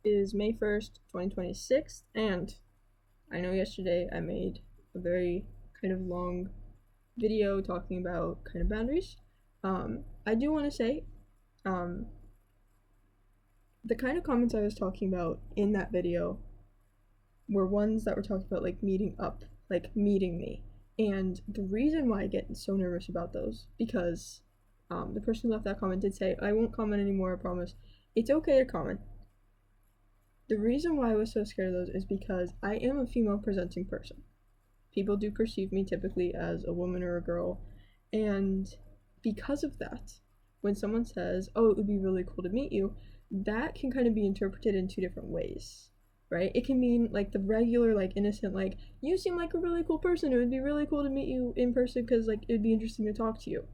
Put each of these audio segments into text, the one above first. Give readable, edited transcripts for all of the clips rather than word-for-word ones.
is May 1st, 2026, and I know yesterday I made a very kind of long video talking about kind of boundaries. I do want to say, the kind of comments I was talking about in that video were ones that were talking about like meeting up, like meeting me. And the reason why I get so nervous about those, because the person who left that comment did say, I won't comment anymore, I promise. It's okay to comment. The reason why I was so scared of those is because I am a female presenting person. People do perceive me typically as a woman or a girl, and because of that, when someone says, oh, it would be really cool to meet you, that can kind of be interpreted in two different ways, right? It can mean like the regular, like innocent, like, you seem like a really cool person, it would be really cool to meet you in person because like it'd be interesting to talk to you.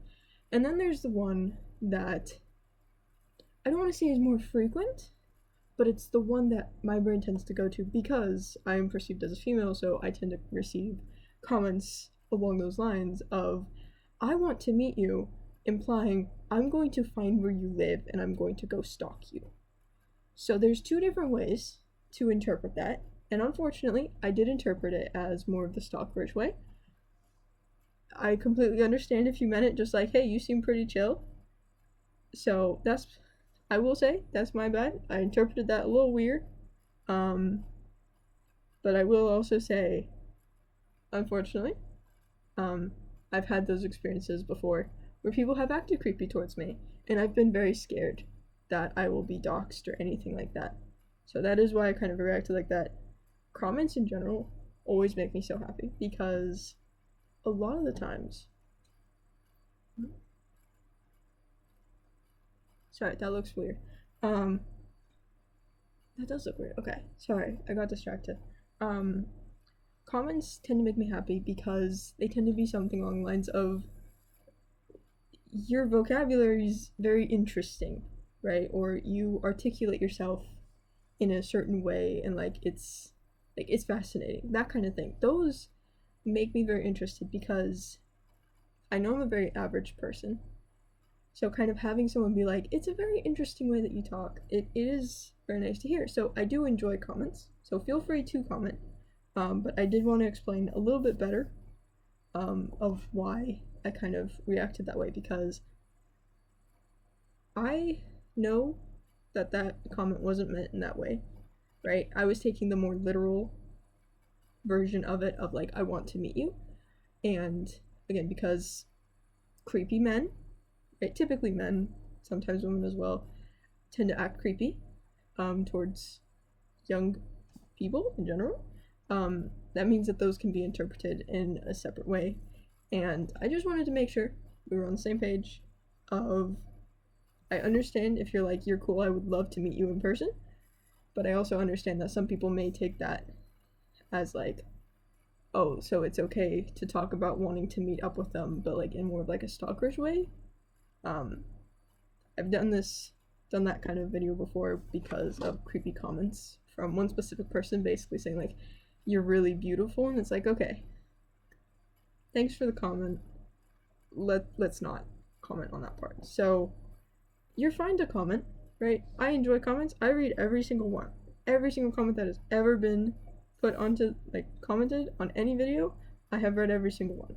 And then there's the one that I don't want to say is more frequent, but it's the one that my brain tends to go to because I am perceived as a female, so I tend to receive comments along those lines of, I want to meet you, implying I'm going to find where you live and I'm going to go stalk you. So there's two different ways to interpret that, and unfortunately, I did interpret it as more of the stalkerish way. I completely understand if you meant it just like, hey, you seem pretty chill. So I will say, that's my bad. I interpreted that a little weird. But I will also say, unfortunately, I've had those experiences before where people have acted creepy towards me, and I've been very scared that I will be doxxed or anything like that. So that is why I kind of reacted like that. Comments in general always make me so happy because a lot of the times. Sorry, that looks weird. That does look weird. Okay, sorry, I got distracted. Comments tend to make me happy because they tend to be something along the lines of, your vocabulary is very interesting, right? Or you articulate yourself in a certain way and like it's fascinating, that kind of thing. Those make me very interested because I know I'm a very average person. So kind of having someone be like, it's a very interesting way that you talk, it is very nice to hear. So I do enjoy comments, so feel free to comment. But I did want to explain a little bit better of why I kind of reacted that way, because I know that that comment wasn't meant in that way, right? I was taking the more literal version of it of like, I want to meet you. And again, because creepy men, right, typically men, sometimes women as well, tend to act creepy towards young people in general. That means that those can be interpreted in a separate way. And I just wanted to make sure we were on the same page of, I understand if you're like, you're cool, I would love to meet you in person, but I also understand that some people may take that as like, oh, so it's okay to talk about wanting to meet up with them, but like in more of like a stalkerish way. I've done that kind of video before because of creepy comments from one specific person basically saying like, you're really beautiful, and it's like, okay, thanks for the comment, let's not comment on that part. So you're fine to comment, right? I enjoy comments. I read every single one, every single comment that has ever been put onto, like, commented on any video. I have read every single one.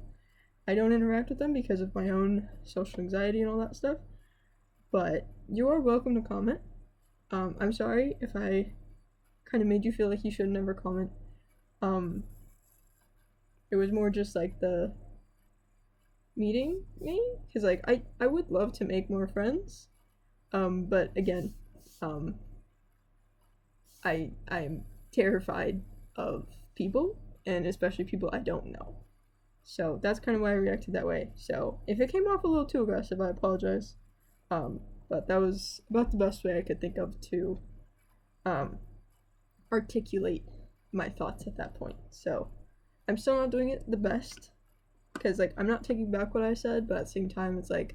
I don't interact with them because of my own social anxiety and all that stuff, but you are welcome to comment. I'm sorry if I kind of made you feel like you should never comment. It was more just like the meeting me, because like I would love to make more friends, but again, I'm terrified of people, and especially people I don't know. So that's kind of why I reacted that way. So if it came off a little too aggressive, I apologize. But that was about the best way I could think of to articulate my thoughts at that point. So I'm still not doing it the best, because like I'm not taking back what I said, but at the same time it's like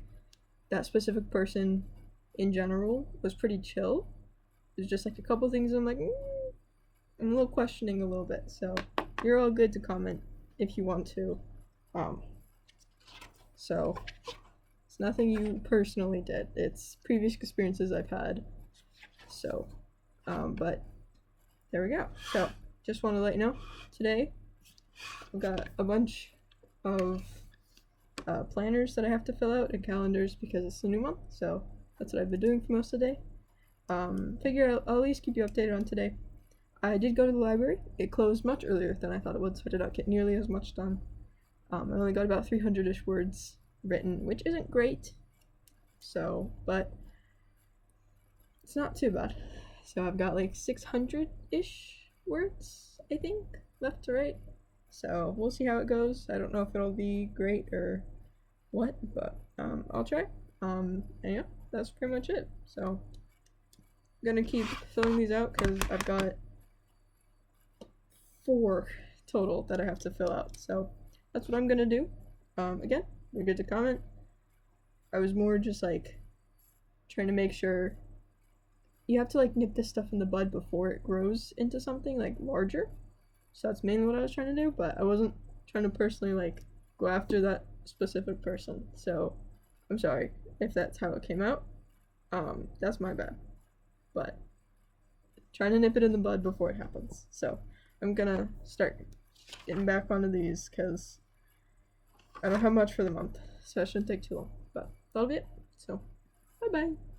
that specific person in general was pretty chill. There's just like a couple things I'm like, I'm a little questioning a little bit. So you're all good to comment if you want to. So it's nothing you personally did, it's previous experiences I've had. So but there we go. So just want to let you know, today I've got a bunch of planners that I have to fill out and calendars because it's the new month. So that's what I've been doing for most of the day. Figure I'll at least keep you updated on today. I did go to the library. It closed much earlier than I thought it would, so I did not get nearly as much done. I only got about 300-ish words written, which isn't great. So, but it's not too bad. So I've got like 600-ish words, I think, left to write. So we'll see how it goes. I don't know if it'll be great or what, but I'll try. And yeah, that's pretty much it. So I'm gonna keep filling these out because I've got 4 total that I have to fill out. So that's what I'm gonna do. Again, you're good to comment. I was more just like trying to make sure you have to like nip this stuff in the bud before it grows into something like larger. So that's mainly what I was trying to do, but I wasn't trying to personally like go after that specific person. So I'm sorry if that's how it came out. That's my bad. But trying to nip it in the bud before it happens. So I'm gonna start getting back onto these because I don't have much for the month, so it shouldn't take too long. But that'll be it. So bye bye.